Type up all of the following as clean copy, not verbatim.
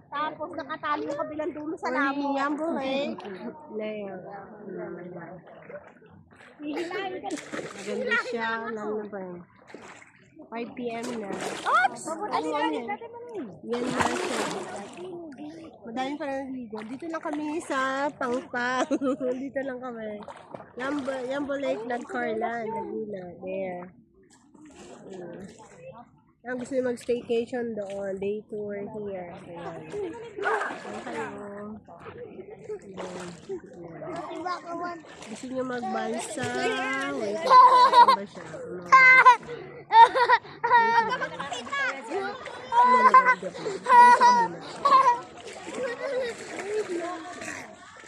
Tapos nakatali yung kabilang dulo sa lamo. Yambo eh. Maganda siya. Lalo ba yun? 5 p.m. na. Oops! Yan na siya. Madami pa naligo. Dito lang kami sa Pangpang. Dito lang kami. Yambo Lake, Nagcarlan, Laguna. There. Ang gusto nyo mag-staycation doon. Day tour here. Ayan. Gusto nyo mag-balsa. Wait. Ano ba siya?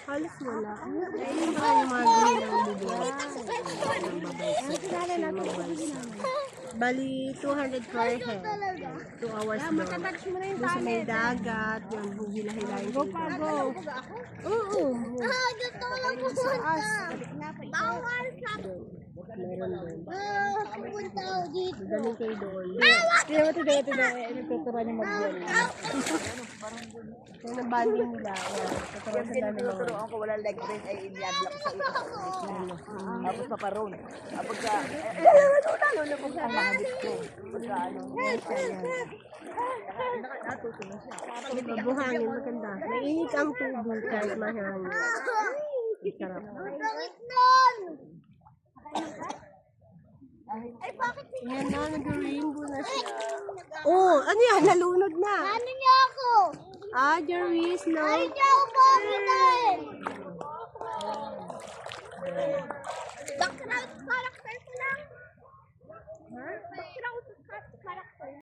Halos wala. Ayun ba yung mga green ang bubuhay? Bali, 200 per head. 2 hours doon. Doon sa may dagat, yun, hila-hilayin. Go pa, go. Oo. Gusto ko lang pumunta. Bawal sa Meron doon. pupunta ako dito. Daling kayo doon. Kaya mo ito nagtuturuan niya mag-buwan. Kaya nabanding nila. Tuturuan sa dami mga. Tinuturuan ko, wala leg brace ay iniadlock sa ito. Tapos paparoon. Kapag ka, lalo na kung ang mga disco. Pagka ano. Natuto na siya. Mabuhangin, maganda. Mainit ang tubo kahit mahangin. Sarap. Bakit nun? Ay, bakit Yan na, nag-rainbow na siya. Oh, ano yan? Nalunod na. ano niya ako? Ah, Jerry's, no? Ay, niya ako bakit?